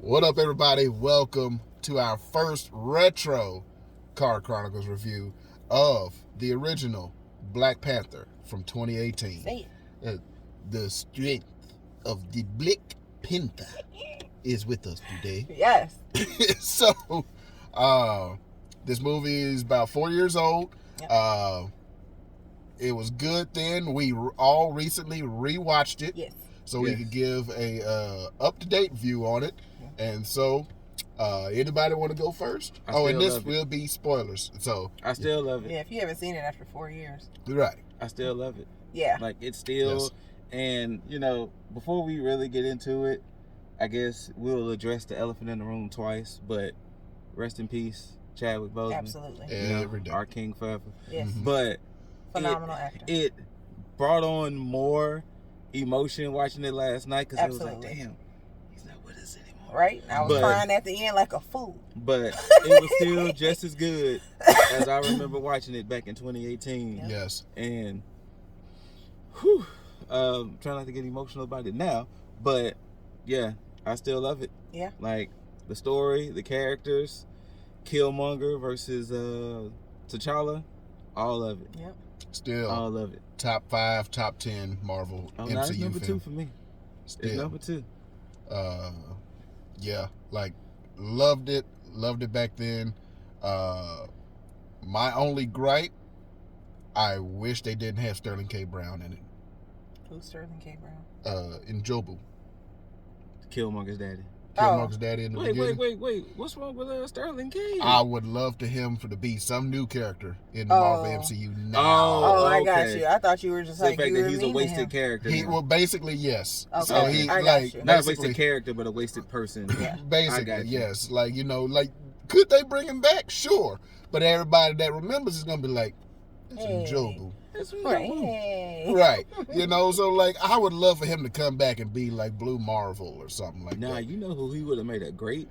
What up, everybody? Welcome to our first retro Car Chronicles review of the original Black Panther from 2018. Say it. The strength of the Black Panther is with us today. Yes. So, this movie is about 4 years old. Yep. It was good then. We all recently rewatched it. Yes. So we could give a up-to-date view on it. And so, anybody want to go first? And this will be spoilers. So I still love it. Yeah, if you haven't seen it after 4 years. Right. I still love it. Yeah. Like, it's still, Yes. And, you know, before we really get into it, I guess we'll address the elephant in the room twice, but rest in peace, Chadwick Boseman. Absolutely. Every day. Our king forever. Yes. Mhm. But Phenomenal actor. it brought on more emotion watching it last night because it was like, Absolutely. damn, he's not with us anymore. Right? I was But- crying at the end like a fool. But it was still just as good as I remember watching it back in 2018. Yeah. Yes. And whew, try not to get emotional about it now, but yeah, I still love it. Yeah. Like the story, the characters, Killmonger versus T'Challa, all of it. Yep. Still All of it. top 5, top 10 Marvel Oh, MCU now it's number film. 2 for me. Still. It's number 2. Yeah, like loved it back then. My only gripe, I wish they didn't have Sterling K. Brown in it. Who's Sterling K. Brown? In Jobu, Killmonger's daddy. Killmonger's daddy in the beginning. Wait. What's wrong with Sterling K? I would love to him to be some new character in the Marvel MCU now. Oh, I got okay. you. I thought you were just So the like, fact you that were he's a mean to wasted him. character. He now. well, basically yes. Okay, So he I got like you. Not a basically, wasted character, but a wasted person. Yeah. I basically got you. yes. Like like could they bring him back? Sure, but everybody that remembers is gonna be like, it's Hey. Jobu. That's what Right. I'm Hey. Right. So like I would love for him to come back and be like Blue Marvel or something like Nah, that. you know who he would have made a great?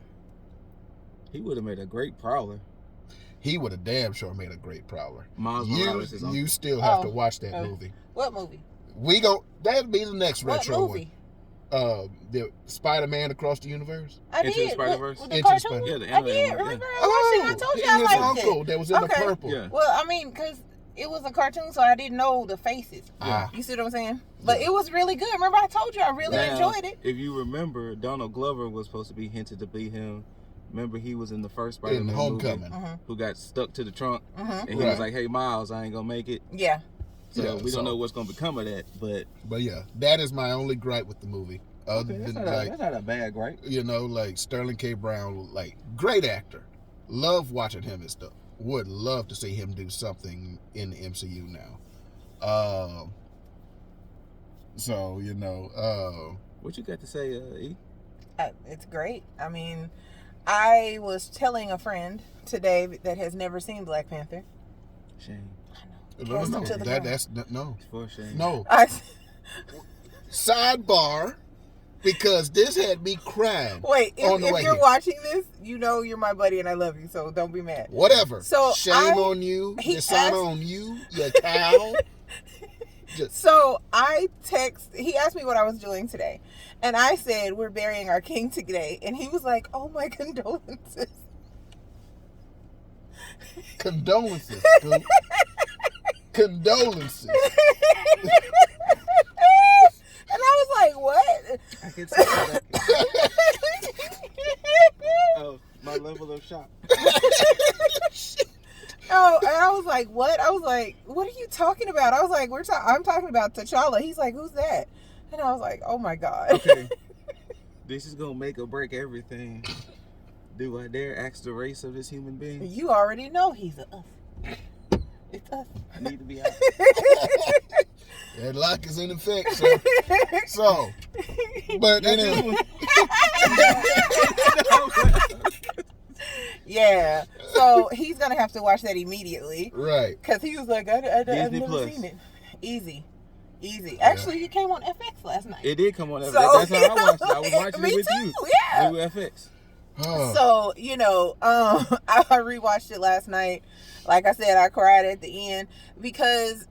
He would have made a great Prowler. He would have damn sure made a great Prowler. Miles Morales is You still have to Oh. watch that Oh. movie. What movie? That'd be the next What retro movie? one. The Spider-Man Across the Universe. I Into the did. Spider-Verse? With the Into the cartoon? Spider- Yeah, the I animated did. one, Remember I watched it? I told you I his liked uncle it. that was in the Okay. purple. Yeah. Well, I mean, because it was a cartoon, so I didn't know the faces. Ah. You see what I'm saying? But Yeah. it was really good. Remember I told you I really Now, enjoyed it. If you remember, Donald Glover was supposed to be hinted to be him. Remember, he was in the first Spider-Man In Homecoming. movie, Mm-hmm. who got stuck to the trunk, Mm-hmm. and he Right. was like, "Hey, Miles, I ain't gonna make it." Yeah. So Yeah, we so- don't know what's gonna become of that. But But yeah, that is my only gripe with the movie. Other that's than not a bad, right? like Sterling K. Brown, like great actor. Love watching him and stuff. Would love to see him do something in the MCU now. So What you got to say, E? It's great. I mean, I was telling a friend today that has never seen Black Panther. Shame. no, Cast him to the ground. that's no, It's for shame. no. I, Sidebar, because this had me crying. wait, On the if way you're here. watching this, you know you're my buddy and I love you, so don't be mad. Whatever. So Shame on you. he Dishonor asked- on you. You cow. So he asked me what I was doing today. And I said, we're burying our king today. And he was like, oh, my condolences. Condolences, dude. Condolences. And I was like, what? I can see that. Oh, my level of shock. Oh, and I was like, what? I was like, what are you talking about? I was like, I'm talking about T'Challa. He's like, who's that? And I was like, oh my God. Okay. This is gonna make or break everything. Do I dare ask the race of this human being? You already know he's a us. It's us. I need to be out. That lock is in effect, so but anyway. Yeah. So he's going to have to watch that immediately. Right. Because he was like, I've Disney never Plus. seen it. Easy. Actually, you came on FX last night. It did come on FX. So, That's how I watched it. I was watching me it with too, you. yeah. Through FX. Oh. So, I rewatched it last night. Like I said, I cried at the end because,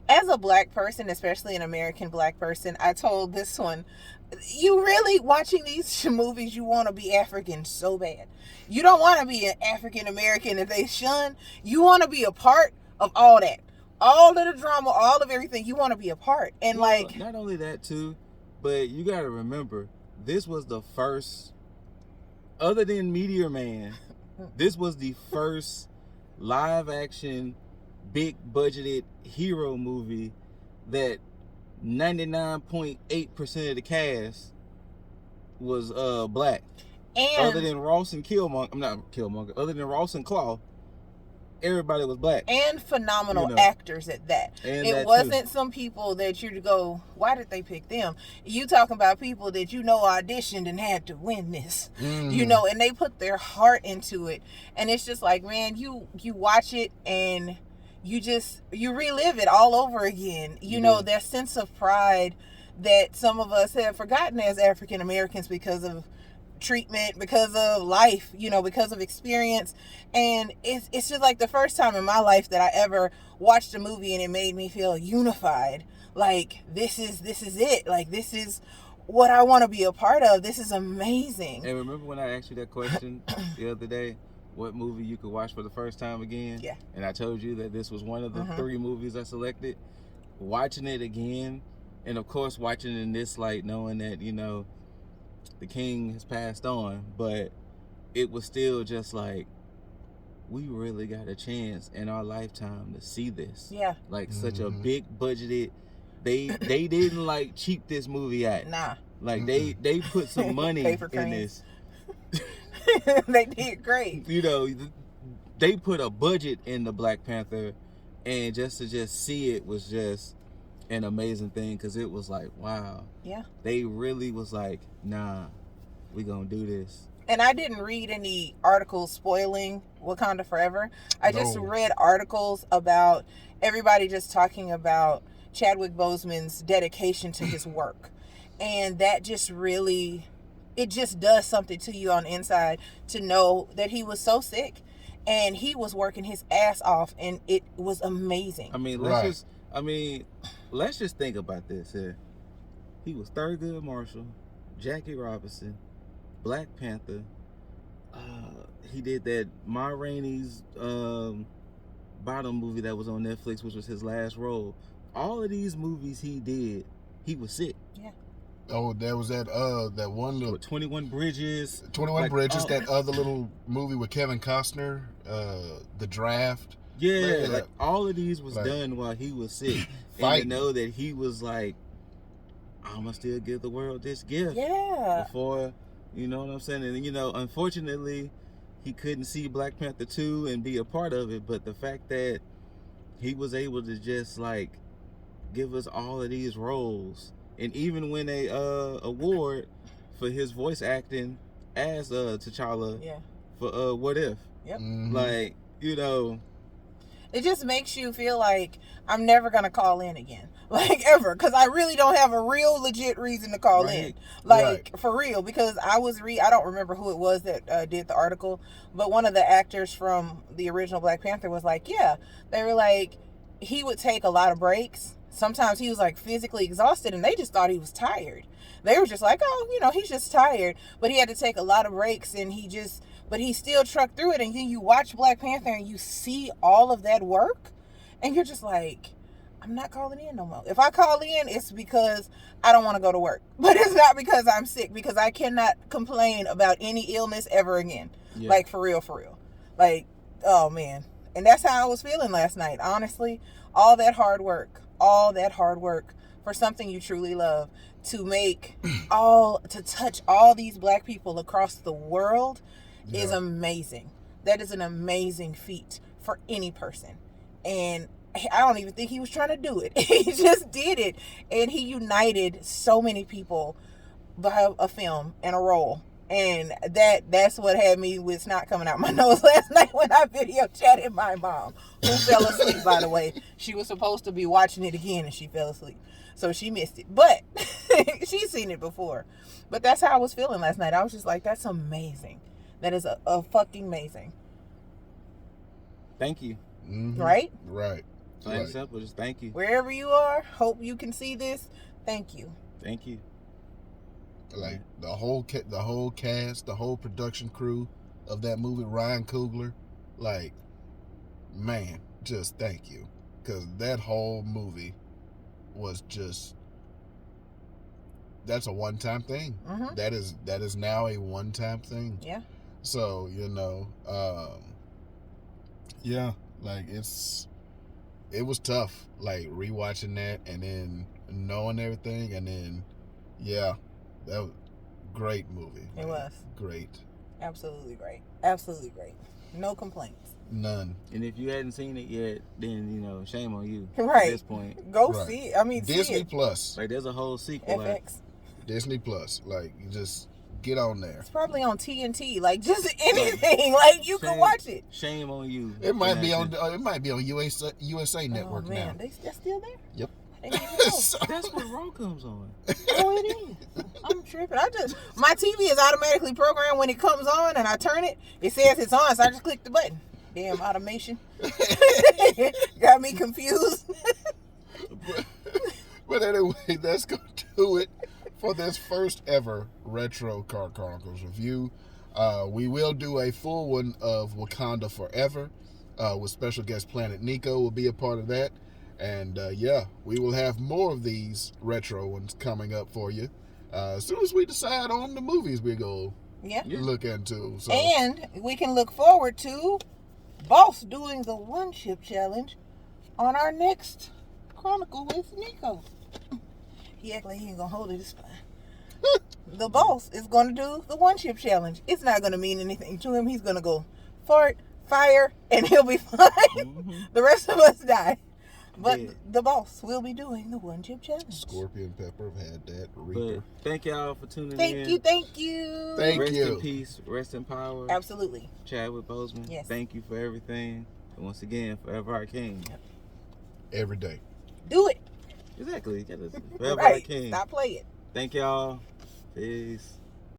as a black person, especially an American black person, I told this one, you really watching these movies, you want to be African so bad. You don't want to be an African American that they shun. You want to be a part of all that. All of the drama, all of everything, you want to be a part. And well, like, not only that too, but you got to remember, this was the first, other than Meteor Man, this was the first live action, big budgeted hero movie that 99.8% of the cast was black. and Other than Ross and Killmonger, I'm not Killmonger. Other than Ross and Claw, everybody was black. and phenomenal actors at that. And it that wasn't too. some people that you go, why did they pick them? You talking about people that auditioned and had to win this. And they put their heart into it. And it's just like, man, you watch it and you relive it all over again. You know, that sense of pride that some of us have forgotten as African Americans because of treatment, because of life, because of experience. And it's just like the first time in my life that I ever watched a movie and it made me feel unified. Like, this is it. Like, this is what I want to be a part of. This is amazing. And remember when I asked you that question the other day, what movie you could watch for the first time again? Yeah. And I told you that this was one of the 3 movies I selected. Watching it again, and of course watching it in this light, knowing that, the king has passed on, but it was still just like, we really got a chance in our lifetime to see this. Yeah. Like, such a big budgeted, they didn't like cheap this movie at. Nah. Like, they put some money in this. They did great. They put a budget in the Black Panther, and just to see it was just an amazing thing, because it was like, wow. Yeah. They really was like, nah, we gonna do this. And I didn't read any articles spoiling Wakanda Forever. I just read articles about everybody just talking about Chadwick Boseman's dedication to his work. And that just really, it just does something to you on the inside to know that he was so sick and he was working his ass off, and it was amazing. I mean, let's just think about this here. He was Thurgood Marshall, Jackie Robinson, Black Panther. He did that Ma Rainey's Bottom movie that was on Netflix, which was his last role. All of these movies he did, he was sick. Yeah. Oh, there was that one little 21 Bridges. 21 Bridges. That other little movie with Kevin Costner, The Draft. Yeah, like all of these was done while he was sick. And you know that he was like, I'm gonna still give the world this gift. Yeah. Before, you know what I'm saying? And unfortunately, he couldn't see Black Panther 2 and be a part of it. But the fact that he was able to just like give us all of these roles, and even win a award for his voice acting as T'Challa. Yeah. For What If. Yep. Like, it just makes you feel like I'm never going to call in again. Like, ever. Because I really don't have a real legit reason to call in. Like, for real. Because I don't remember who it was that did the article, but one of the actors from the original Black Panther was like, yeah. They were like, he would take a lot of breaks. Sometimes he was like physically exhausted, and they just thought he was tired. They were just like, oh, he's just tired. But he had to take a lot of breaks, and but he still trucked through it. And then you watch Black Panther and you see all of that work, and you're just like, I'm not calling in no more. If I call in, it's because I don't want to go to work. But it's not because I'm sick, because I cannot complain about any illness ever again. Yeah. Like, for real. Like, oh, man. And that's how I was feeling last night, honestly. All that hard work for something you truly love, to touch all these Black people across the world is amazing. That is an amazing feat for any person. And I don't even think he was trying to do it. He just did it. And he united so many people by a film and a role. And that's what had me with snot coming out my nose last night when I video chatted my mom, who fell asleep, by the way. She was supposed to be watching it again and she fell asleep. So she missed it. But she's seen it before. But that's how I was feeling last night. I was just like, that's amazing. That is a fucking amazing. Thank you. Mm-hmm. Right? Right. Plain and simple, just thank you. Wherever you are, hope you can see this. Thank you. Thank you. Like the whole cast, the whole production crew of that movie, Ryan Coogler, like, man, just thank you, because that whole movie was just, that's a one-time thing. Mm-hmm. That is now a one-time thing. Yeah. So yeah, like it was tough, like rewatching that and then knowing everything, and then yeah, that was great movie. It was great. Absolutely great. Absolutely great. No complaints. None. And if you hadn't seen it yet, then shame on you. Right. At this point, go see it. I mean, Disney see it. Plus. Like there's a whole sequel. FX. Disney Plus. Like, you just get on there. It's probably on TNT. Like, just anything. Like, you can watch it. Shame on you. It might be on. It might be on USA Network oh, man. now. They're still there? Yep. I didn't even know. So- That's what Raw comes on. Oh, it is. I'm tripping. My TV is automatically programmed when it comes on, and I turn it. It says it's on, so I just click the button. Damn automation. Got me confused. but anyway, that's going to do it for this first ever Retro Car Chronicles review. We will do a full one of Wakanda Forever with special guest Planet Nico will be a part of that. And yeah, we will have more of these retro ones coming up for you as soon as we decide on the movies we go look into. So. And we can look forward to Boss doing the one chip challenge on our next Chronicle with Nico. He act like he ain't gonna hold it. It's fine. The Boss is gonna do the one chip challenge. It's not gonna mean anything to him. He's gonna go fart, fire, and he'll be fine. Mm-hmm. The rest of us die. But the Boss will be doing the one chip challenge. Scorpion Pepper have had that. Reaper. But thank y'all for tuning in. Thank you. Rest in peace. Rest in power. Absolutely. Chadwick Boseman. Yes. Thank you for everything. And once again, forever our king. Every day. Do it. Exactly. Forever our king. Stop playing. Thank y'all. Peace.